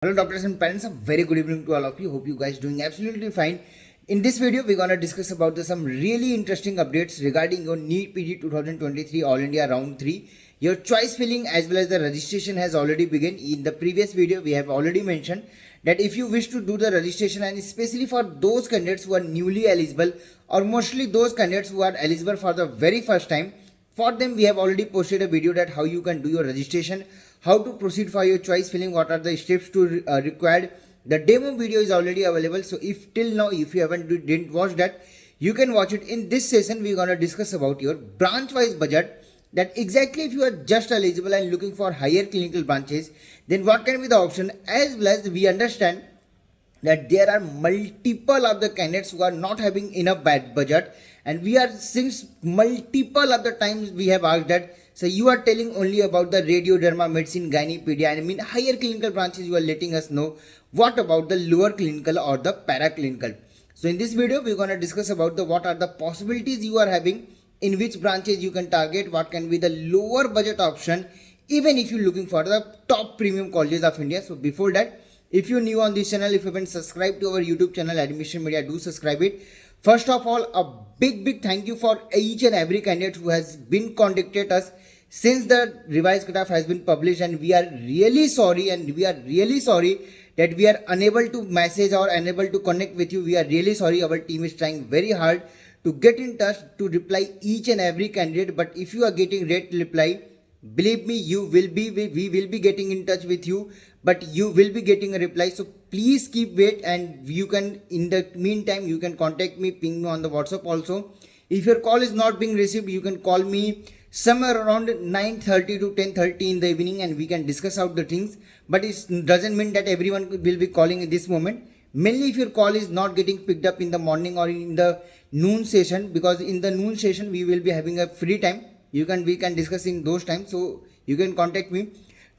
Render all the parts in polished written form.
Hello doctors and parents, a very good evening to all of you. Hope you guys doing absolutely fine. In this video, we're gonna discuss about some really interesting updates regarding your NEET PG 2023 All India Round 3. Your choice filling as well as the registration has already begun. In the previous video, we have already mentioned that if you wish to do the registration, and especially for those candidates who are newly eligible or mostly those candidates who are eligible for the very first time, for them we have already posted a video that how you can do your registration, how to proceed for your choice filling, what are the steps to required. The demo video is already available, so if till now if you didn't watch that, you can watch it. In this session we're going to discuss about your branch wise budget, that exactly if you are just eligible and looking for higher clinical branches, then what can be the option, as well as we understand that there are multiple of the candidates who are not having enough budget, and we are, since multiple of the times we have asked that, so you are telling only about the radio, derma, medicine, gynae, pedia, I mean higher clinical branches, you are letting us know. What about the lower clinical or the paraclinical? So in this video we're going to discuss about the what are the possibilities you are having, in which branches you can target, what can be the lower budget option, even if you're looking for the top premium colleges of India. So before that, if you're new on this channel, if you haven't subscribed to our YouTube channel Admission Media, do subscribe it. First of all, a big thank you for each and every candidate who has been contacted us since the revised cutoff has been published, and we are really sorry, that we are unable to message or unable to connect with you. We are really sorry. Our team is trying very hard to get in touch to reply each and every candidate, but if you are getting late reply, believe me, we will be getting in touch with you, but you will be getting a reply. So please keep wait, and you can, in the meantime, you can contact me, ping me on the WhatsApp also. If your call is not being received, you can call me somewhere around 9:30 to 10:30 in the evening, and we can discuss out the things. But it doesn't mean that everyone will be calling at this moment. Mainly if your call is not getting picked up in the morning or in the noon session, because in the noon session we will be having a free time, we can discuss in those times, so you can contact me.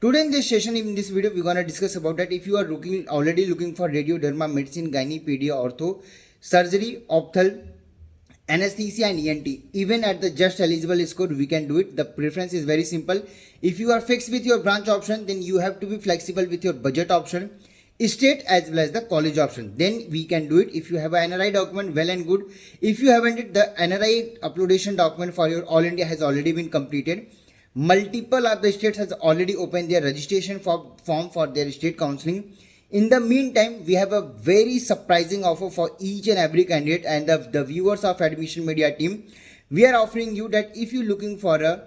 Today in this session, in this video, we're gonna discuss about that if you are already looking for radio, derma, medicine, gynae, pedia, ortho, surgery, opthal, anesthesia and ENT, even at the just eligible score, we can do it. The preference is very simple. If you are fixed with your branch option, then you have to be flexible with your budget option, state as well as the college option, then we can do it. If you have an NRI document, well and good. If you haven't, the NRI uploadation document for your All India has already been completed. Multiple of the states has already opened their registration form for their state counseling. In the meantime, we have a very surprising offer for each and every candidate and the viewers of Admission Media team. We are offering you that if you're looking for a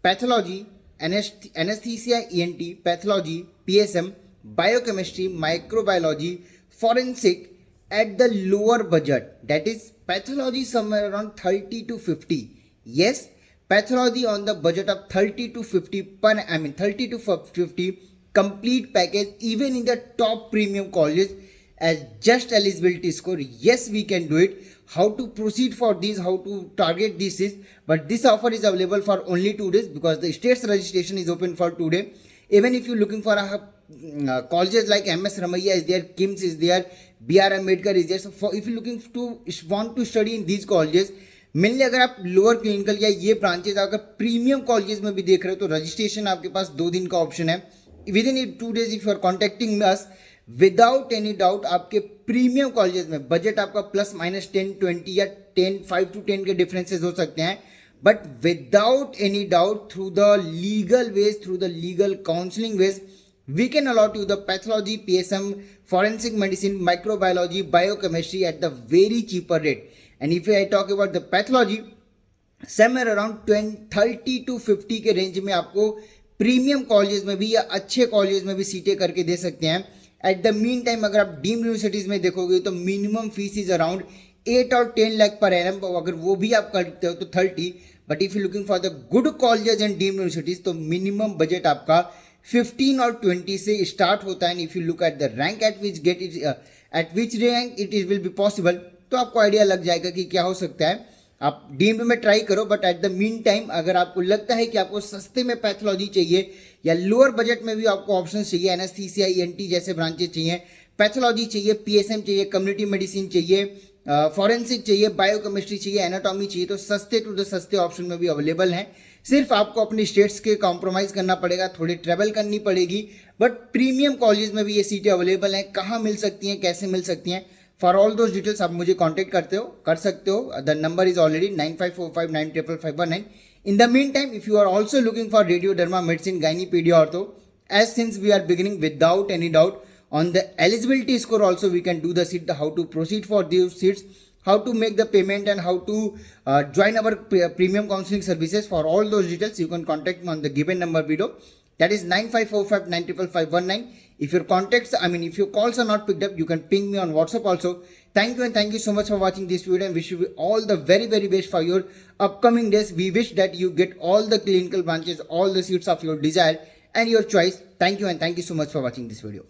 pathology, anesthesia, ENT, pathology, PSM, biochemistry, microbiology, forensic at the lower budget, that is pathology somewhere around 30 to 50. Yes, pathology on the budget of 30 to 50 30 to 50 complete package, even in the top premium colleges as just eligibility score. Yes, we can do it. How to proceed for this, how to target this is, but this offer is available for only 2 days, because the state's registration is open for today. Even if you're looking for a colleges like MS Ramaiah is there, KIMS is there, BR Ambedkar is there. So if you're looking to want to study in these colleges, mainly अगर आप lower clinical या ये branches अगर premium colleges में भी देख रहे हो, तो रजिस्ट्रेशन आपके पास 2 दिन का ऑप्शन है. Within 2 days if you are contacting us, without any doubt आपके प्रीमियम कॉलेजेस में बजट आपका प्लस माइनस 10-20 या 5 to 10 के डिफरेंसेस हो सकते हैं, but without any doubt through the legal ways, through the legal counselling ways, we can allot you the pathology, PSM, forensic medicine, microbiology, biochemistry at the very cheaper rate. And if I talk about the pathology, somewhere around 30 to 50 के range में आपको premium college में भी या अच्छे college में भी सीटें करके दे सकते हैं. एट द मीन टाइम अगर आप डीम्ड यूनिवर्सिटीज़ में देखोगे तो मिनिमम फीस इज अराउंड 8 और 10 लाख पर एनम. अगर वो भी आप करते हो तो 30. But if you looking for the good colleges and deemed universities, तो मिनिमम बजट आपका 15 और 20 से स्टार्ट होता है. And if you look at the rank eight which rank it is will be possible, तो आपको आइडिया लग जाएगा कि क्या हो सकता है. आप डीम्ड में ट्राई करो, but at the mean time अगर आपको लगता है कि आपको सस्ते में पैथोलॉजी चाहिए या लोअर बजट में भी आपको ऑप्शन चाहिए, एनेस्थीसिया, ENT जैसे ब्रांचेस चाहिए, पैथोलॉजी चाहिए, PSM चाहिए, कम्युनिटी मेडिसिन चाहिए, फॉरेंसिक चाहिए, बायोकेमिस्ट्री चाहिए, एनाटॉमी चाहिए, तो सस्ते टू द सस्ते ऑप्शन में भी अवेलेबल हैं. सिर्फ आपको अपनी स्टेट्स के कॉम्प्रोमाइज़ करना पड़ेगा, थोड़ी ट्रेवल करनी पड़ेगी, बट प्रीमियम कॉलेज में भी ये सीटें अवेलेबल हैं. कहाँ मिल सकती हैं, कैसे मिल सकती हैं, फॉर ऑल दोज डिटेल्स आप मुझे कॉन्टैक्ट कर सकते हो. The number is already 9545955519. In the meantime, if you are also looking for radioderma, medicine, gynae, pedia, ortho, as since we are beginning without any doubt on the eligibility score also we can do the seat, how to proceed for these seats, how to make the payment and how to join our premium counseling services. For all those details you can contact me on the given number below, that is 9545955519. If your if your calls are not picked up, you can ping me on WhatsApp also. Thank you, and thank you so much for watching this video, and wish you all the very very best for your upcoming days. We wish that you get all the clinical branches, all the seats of your desire and your choice. Thank you, and thank you so much for watching this video.